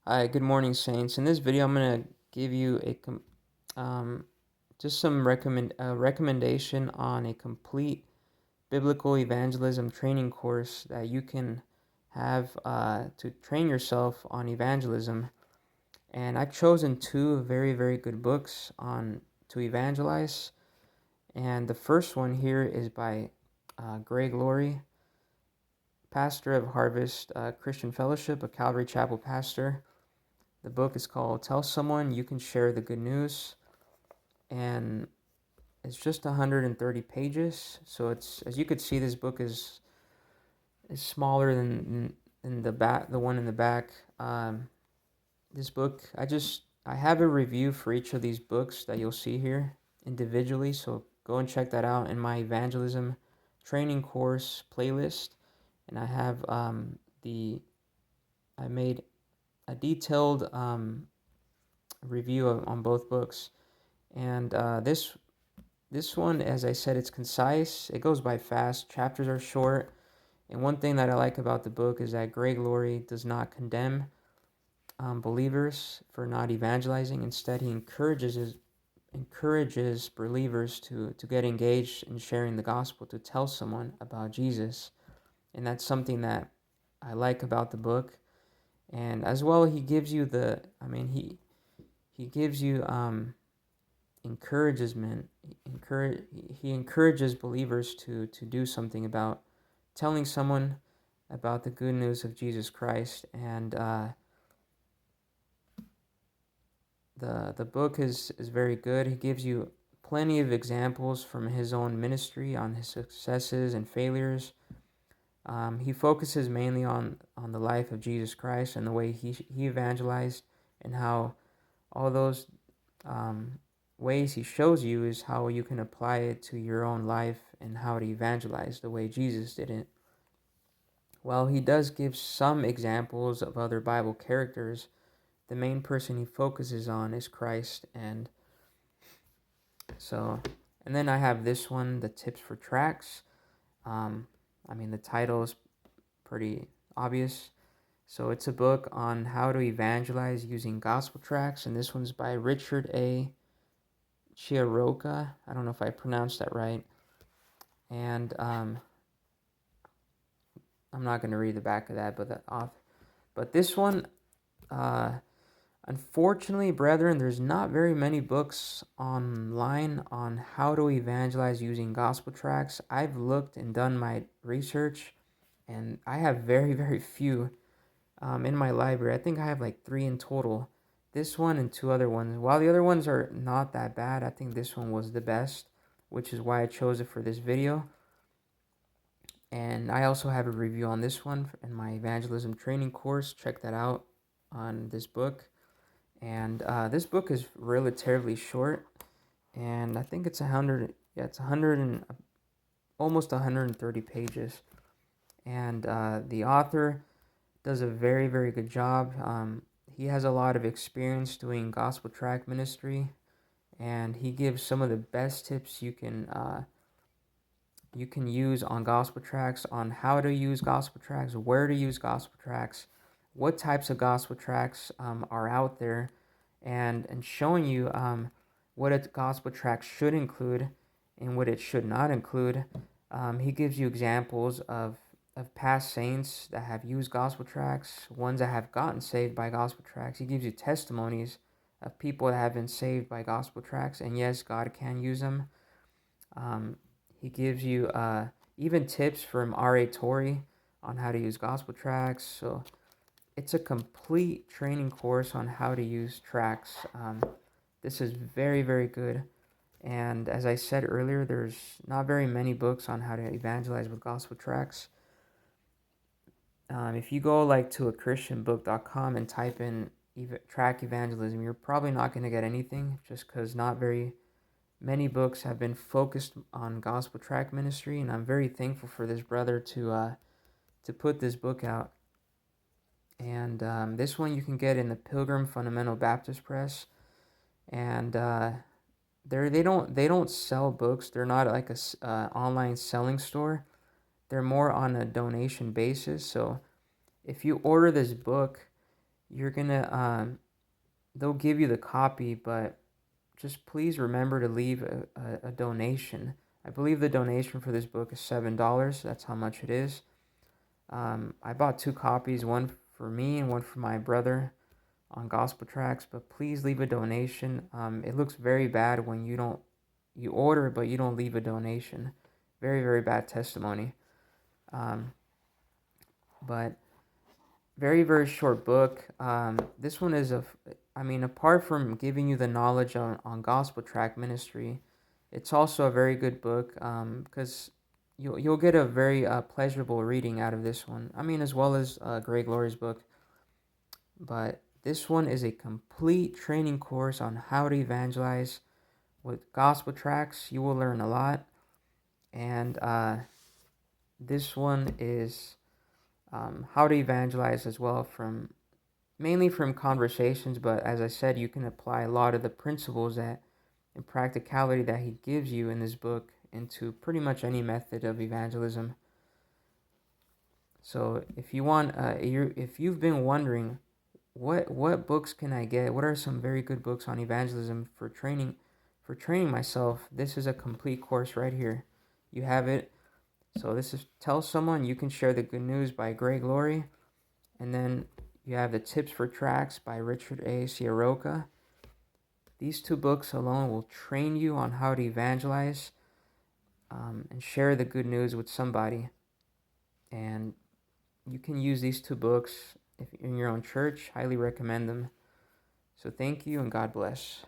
Hi, good morning, Saints. In this video, I'm gonna give you um, just some recommendation on a complete biblical evangelism training course that you can have to train yourself on evangelism. And I've chosen two very, very good books on to evangelize. And the first one here is by Greg Laurie, pastor of Harvest Christian Fellowship, a Calvary Chapel pastor. The book is called Tell Someone You Can Share the Good News, and it's just 130 pages. So it's, as you could see, this book is smaller than the one in the back. This book, I have a review for each of these books that you'll see here individually. So go and check that out in my evangelism training course playlist. And I made a detailed review on both books. And this one, as I said, it's concise. It goes by fast. Chapters are short. And one thing that I like about the book is that Greg Laurie does not condemn believers for not evangelizing. Instead, he encourages believers to get engaged in sharing the gospel, to tell someone about Jesus. And that's something that I like about the book. And as well, he gives you he gives you encouragement. He encourages believers to do something about telling someone about the good news of Jesus Christ. And the book is very good. He gives you plenty of examples from his own ministry on his successes and failures. He focuses mainly on the life of Jesus Christ and the way he evangelized, and how all those ways he shows you is how you can apply it to your own life and how to evangelize the way Jesus did it. While he does give some examples of other Bible characters, the main person he focuses on is Christ. And then I have this one, the Tips for Tracts. The title is pretty obvious. So it's a book on how to evangelize using gospel tracts, and this one's by Richard Ciarocca. I don't know if I pronounced that right. And I'm not going to read the back of that, but this one, unfortunately, brethren, there's not very many books online on how to evangelize using gospel tracts. I've looked and done my research, and I have very, very few in my library. I think I have like 3 in total. This one and 2 other ones. While the other ones are not that bad, I think this one was the best, which is why I chose it for this video. And I also have a review on this one in my evangelism training course. Check that out on this book. And this book is relatively short, and I think it's 100. Yeah, it's 100 and almost 130 pages. And the author does a very, very good job. He has a lot of experience doing gospel tract ministry, and he gives some of the best tips you can use on gospel tracts, on how to use gospel tracts, where to use gospel tracts, what types of gospel tracts are out there, and showing you what a gospel tract should include and what it should not include. He gives you examples of past saints that have used gospel tracts, ones that have gotten saved by gospel tracts. He gives you testimonies of people that have been saved by gospel tracts, and yes, God can use them. He gives you even tips from R.A. Torrey on how to use gospel tracts. So it's a complete training course on how to use tracts. This is very, very good. And as I said earlier, there's not very many books on how to evangelize with gospel tracts. If you go like to a christianbook.com and type in tract evangelism, you're probably not going to get anything, just because not very many books have been focused on gospel tract ministry. And I'm very thankful for this brother to put this book out. And this one you can get in the Pilgrim Fundamental Baptist Press. And they don't sell books. They're not like a online selling store. They're more on a donation basis. So if you order this book, you're gonna they'll give you the copy, but just please remember to leave a donation. I believe the donation for this book is $7. That's how much it is. I bought 2 copies, one for me and one for my brother on Gospel Tracts, but please leave a donation. It looks very bad when you order but you don't leave a donation. Very, very bad testimony. Um, but very, very short book. This one is apart from giving you the knowledge on gospel tract ministry, it's also a very good book because you'll get a very pleasurable reading out of this one. I mean, as well as Greg Laurie's book. But this one is a complete training course on how to evangelize with gospel tracts. You will learn a lot. And this one is how to evangelize as well, mainly from conversations. But as I said, you can apply a lot of the principles and practicality that he gives you in this book into pretty much any method of evangelism. So if you want, if you've been wondering, what books can I get? What are some very good books on evangelism for training myself? This is a complete course right here. You have it. So this is Tell Someone You Can Share the Good News by Greg Laurie, and then you have the Tips for Tracts by Richard Ciarocca. These 2 books alone will train you on how to evangelize and share the good news with somebody. And you can use these 2 books if in your own church. Highly recommend them. So thank you and God bless.